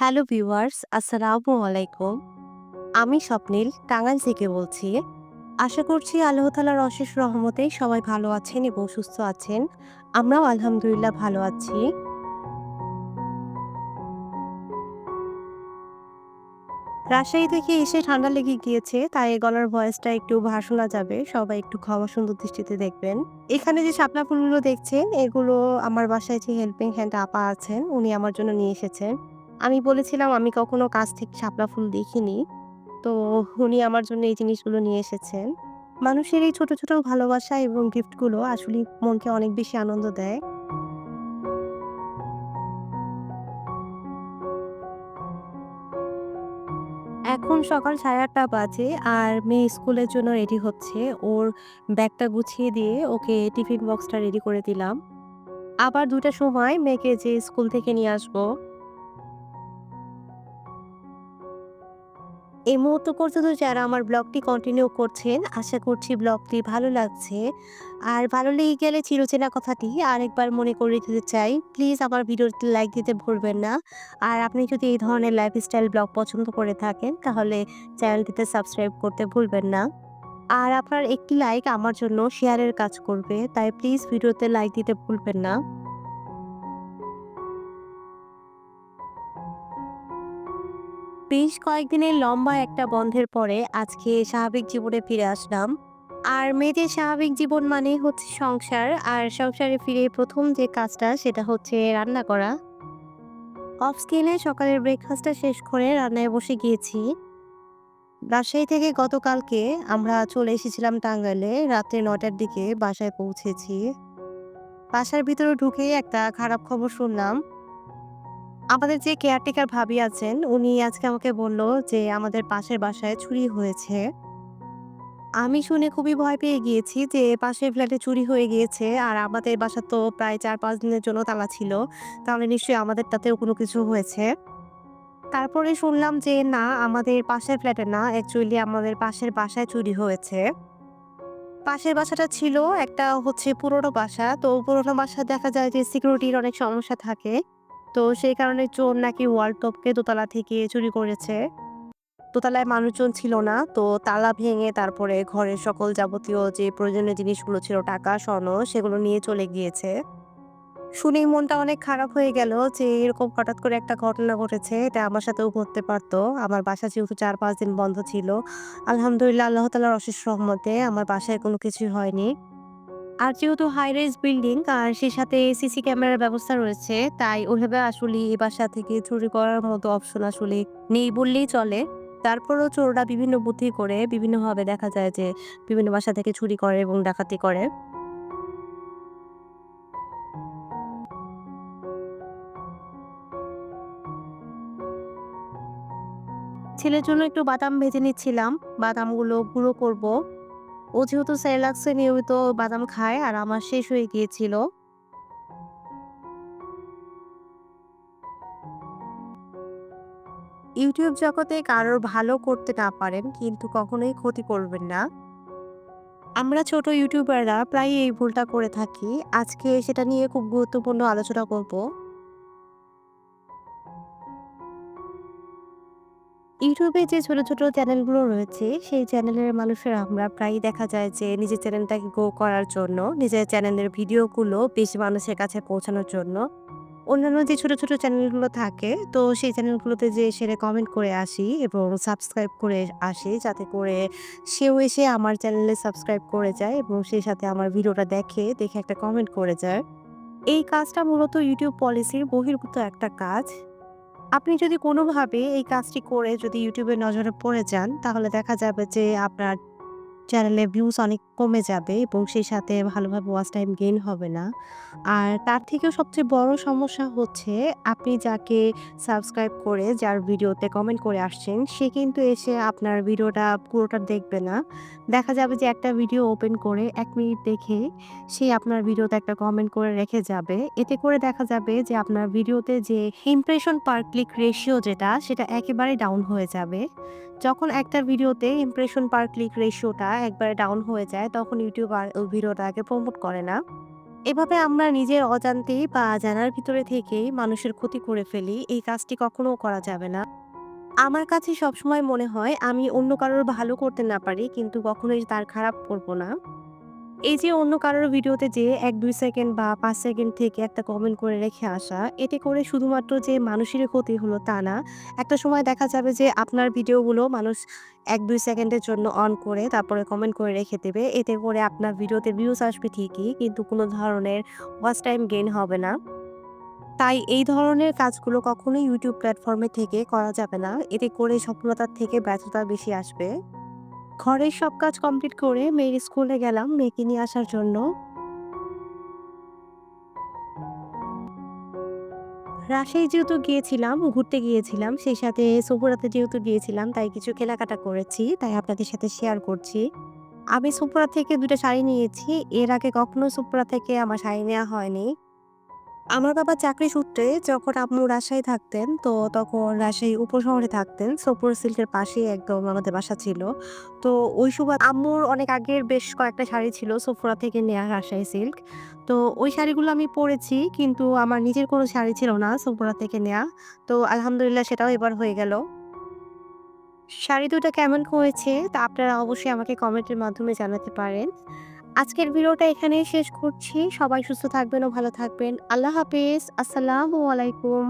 Hello viewers, আসসালামু আলাইকুম। আমি স্বপ্নিল টাঙ্গাইল থেকে বলছি। আশা করছি আল্লাহ তাআলার অশেষ রহমতে সবাই ভালো আছেন এবং সুস্থ আছেন। আমরাও আলহামদুলিল্লাহ ভালো আছি। রাজশাহী থেকে এসে ঠান্ডা লেগে গিয়েছে, তাই গলার ভয়েসটা একটু ভার শোনা যাবে। সবাই একটু ক্ষমা সুন্দর দৃষ্টিতে দেখবেন। এখানে যে শাপলা ফুলগুলো দেখছেন, এগুলো আমার বাসায় যে হেল্পিং হ্যান্ড আপা আছেন, উনি আমার জন্য নিয়ে এসেছেন। আমি বলেছিলাম আমি কখনো কাছ থেকে শাপলা ফুল দেখিনি। তো উনি আমার জন্য এই জিনিসগুলো নিয়ে এসেছেন। মানুষের এই ছোট, ছোট ভালোবাসা এবং গিফটগুলো আসলেই মনকে অনেক বেশি আনন্দ দেয়। এখন সকাল 8:30 বাজে আর মেয়ে স্কুলের জন্য রেডি হচ্ছে। ওর ব্যাগটা গুছিয়ে দিয়ে ওকে টিফিন বক্সটা রেডি করে দিলাম। আবার ২ টার সময় মেয়েকে যেয়ে স্কুল থেকে নিয়ে আসবো। এই মুহূর্ত পর্যন্ত যারা আমার ব্লগটি কন্টিনিউ করছেন, আশা করছি ব্লগটি ভালো লাগছে। আর ভালো লেগে গেলে চিরচেনা কথাটি আরেকবার মনে করিয়ে দিতে চাই। প্লিজ আমার ভিডিওতে লাইক দিতে ভুলবেন না। আর আপনি যদি এই ধরনের লাইফস্টাইল ব্লগ পছন্দ করে থাকেন, তাহলে চ্যানেলটিতে সাবস্ক্রাইব করতে ভুলবেন না। আর আপনার একটি লাইক আমার জন্য শেয়ারের কাজ করবে। তাই প্লিজ ভিডিওতে লাইক দিতে ভুলবেন না। বেশ কয়েকদিনের লম্বা একটা বন্ধের পরে আজকে স্বাভাবিক জীবনে ফিরে আসলাম। আর মেয়েদের স্বাভাবিক জীবন মানে হচ্ছে সংসার। আর সংসারে ফিরে ১ম যে কাজটা সেটা হচ্ছে রান্না করা। অফ স্ক্রিনে সকালের ব্রেকফাস্টটা শেষ করে রান্নায় বসে গিয়েছি। রাজশাহী থেকে গতকালকে আমরা চলে এসেছিলাম টাঙ্গাইলে। রাত্রে ৯টার দিকে বাসায় পৌঁছেছি। বাসার ভিতরে ঢুকেই একটা খারাপ খবর শুনলাম। আমাদের যে কেয়ারটেকার ভাবি আছেন, উনি আজকে আমাকে বলল যে আমাদের পাশের বাসায় চুরি হয়েছে। আমি শুনে খুবই ভয় পেয়ে গিয়েছি যে পাশের ফ্ল্যাটে চুরি হয়ে গিয়েছে। আর আমাদের বাসা তো প্রায় ৪-৫ দিনের জন্য তালা ছিল। তাহলে নিশ্চয়ই আমাদেরটাতেও কোনো কিছু হয়েছে। তারপরে শুনলাম যে না, আমাদের পাশের ফ্ল্যাটে না, অ্যাকচুয়ালি আমাদের পাশের বাসায় চুরি হয়েছে। পাশের বাসাটা ছিল একটা হচ্ছে পুরোনো বাসা। তো পুরোনো বাসায় দেখা যায় যে সিকিউরিটির অনেক সমস্যা থাকে। তো সেই কারণে চোর নাকি ওয়াল টপকে দোতলা থেকে চুরি করেছে। দোতলায় মানুষজন ছিল না। তো তালা ভেঙে তারপরে ঘরের সকল যাবতীয় যে প্রয়োজনীয় জিনিসগুলো ছিল, টাকা, স্বর্ণ, সেগুলো নিয়ে চলে গিয়েছে। শুনেই মনটা অনেক খারাপ হয়ে গেল যে এরকম হঠাৎ করে একটা ঘটনা ঘটেছে। এটা আমার সাথেও ঘটতে পারত। আমার বাসা যেহেতু ৪-৫ দিন বন্ধ ছিল। আলহামদুলিল্লাহ আল্লাহ তাআলার অশেষ রহমতে আমার বাসায় কোনো কিছুই হয়নি। আর যেহেতু হাই রাইজ বিল্ডিং আর সেই সাথে সিসি ক্যামেরার ব্যবস্থা রয়েছে, তাই ওইভাবে আসলে এই বাসা থেকে চুরি করার মতো অপশন আসলে নেই বললেই চলে। তারপরেও চোররা বিভিন্ন বুদ্ধি করে বিভিন্নভাবে দেখা যায় যে বিভিন্ন বাসা থেকে চুরি করে এবং ডাকাতি করে। ছেলের জন্য একটু বাদাম ভেজে নিচ্ছিলাম। বাদামগুলো গুঁড়ো করব। ও যেহেতু সেরেলাক্সে নিয়মিত বাদাম খায় আর আমার শেষ হয়ে গিয়েছিল। ইউটিউব জগতে কারোর ভালো করতে না পারেন, কিন্তু কখনোই ক্ষতি করবেন না। আমরা ছোট ইউটিউবাররা প্রায়ই এই ভুলটা করে থাকি। আজকে সেটা নিয়ে খুব গুরুত্বপূর্ণ আলোচনা করব। ইউটিউবে যে ছোট, ছোট চ্যানেলগুলো রয়েছে, সেই চ্যানেলের মানুষেরা আমরা প্রায়ই দেখা যায় যে নিজের চ্যানেলটাকে গ্রো করার জন্য, নিজের চ্যানেলের ভিডিওগুলো বেশি মানুষের কাছে পৌঁছানোর জন্য অন্যান্য যে ছোট, ছোট চ্যানেলগুলো থাকে, তো সেই চ্যানেলগুলোতে যেয়ে সেরে কমেন্ট করে আসি এবং সাবস্ক্রাইব করে আসি, যাতে করে সেও এসে আমার চ্যানেলে সাবস্ক্রাইব করে যায় এবং সেই সাথে আমার ভিডিওটা দেখে, দেখে একটা কমেন্ট করে যায়। এই কাজটা মূলত ইউটিউব পলিসির বহির্ভূত একটা কাজ। আপনি যদি কোনোভাবে এই কাজটি করে যদি ইউটিউবের নজরে পড়ে যান, তাহলে দেখা যাবে যে আপনার চ্যানেলে ভিউজ অনেক কমে যাবে এবং সেই সাথে ভালোভাবে ওয়াচ টাইম গেইন হবে না। আর তার থেকেও সবচেয়ে বড় সমস্যা হচ্ছে, আপনি যাকে সাবস্ক্রাইব করে যার ভিডিওতে কমেন্ট করে আসছেন, সে কিন্তু এসে আপনার ভিডিওটা পুরোটা দেখবে না। দেখা যাবে যে একটা ভিডিও ওপেন করে ১ মিনিট দেখে সে আপনার ভিডিওতে একটা কমেন্ট করে রেখে যাবে। এতে করে দেখা যাবে যে আপনার ভিডিওতে যে ইমপ্রেশন পার ক্লিক রেশিও যেটা, সেটা একেবারেই ডাউন হয়ে যাবে। যখন একটা ভিডিওতে ইমপ্রেশন পার ক্লিক রেশিওটা একবারে ডাউন হয়ে যায়, তখন ইউটিউব আর ওই ভিডিওটাকে প্রমোট করে না। এভাবে আমরা নিজের অজান্তেই বা জানার ভিতরে থেকেই মানুষের ক্ষতি করে ফেলি। এই কাজটি কখনো করা যাবে না। আমার কাছে সবসময় মনে হয় আমি অন্য কারোর ভালো করতে না পারি কিন্তু কখনোই তার খারাপ করব না। এই যে অন্য কারোর ভিডিওতে যেয়ে ১-২ সেকেন্ড বা ৫ সেকেন্ড থেকে একটা কমেন্ট করে রেখে আসা, এতে করে শুধুমাত্র যে মানুষেরই ক্ষতি হলো তা না। একটা সময় দেখা যাবে যে আপনার ভিডিওগুলো মানুষ ১-২ সেকেন্ডের জন্য অন করে তারপরে কমেন্ট করে রেখে দেবে। এতে করে আপনার ভিডিওতে ভিউজ আসবে ঠিকই কিন্তু কোনো ধরনের ওয়াচ টাইম গেইন হবে না। তাই এই ধরনের কাজগুলো কখনোই YouTube প্ল্যাটফর্মে থেকে করা যাবে না। এতে করে সফলতার থেকে ব্যর্থতা বেশি আসবে। ঘরের সব কাজ কমপ্লিট করে মেয়ের স্কুলে গেলাম মেয়েকে নিয়ে আসার জন্য। রাজশাহী যেহেতু গিয়েছিলাম, ঘুরতে গিয়েছিলাম, সেই সাথে সপুরাতে যেহেতু গিয়েছিলাম তাই কিছু কেনাকাটা করেছি। তাই আপনাদের সাথে শেয়ার করছি। আমি সপুরা থেকে ২ টা শাড়ি নিয়েছি। এর আগে কখনো সপুরা থেকে আমার শাড়ি নেয়া হয়নি। আমার বাবা চাকরি সূত্রে যখন আম্মু রাজশাহী থাকতেন, তো তখন রাজশাহী উপশহরে থাকতেন। সোপর সিল্কের পাশেই একদম আমাদের বাসা ছিল। তো ওই আম্মুর অনেক আগের বেশ কয়েকটা শাড়ি ছিল সোফরা থেকে নেয়া রাজশাহী সিল্ক। তো ওই শাড়িগুলো আমি পরেছি কিন্তু আমার নিজের কোনো শাড়ি ছিল না সোফরা থেকে নেয়া। তো আলহামদুলিল্লাহ সেটাও এবার হয়ে গেল। শাড়ি ২ টা কেমন হয়েছে তা আপনারা অবশ্যই আমাকে কমেন্টের মাধ্যমে জানাতে পারেন। আজকের ভিডিওটা এখানেই শেষ করছি। সবাই সুস্থ থাকবেন ও ভালো থাকবেন। আল্লাহ হাফেজ। আসসালামু আলাইকুম।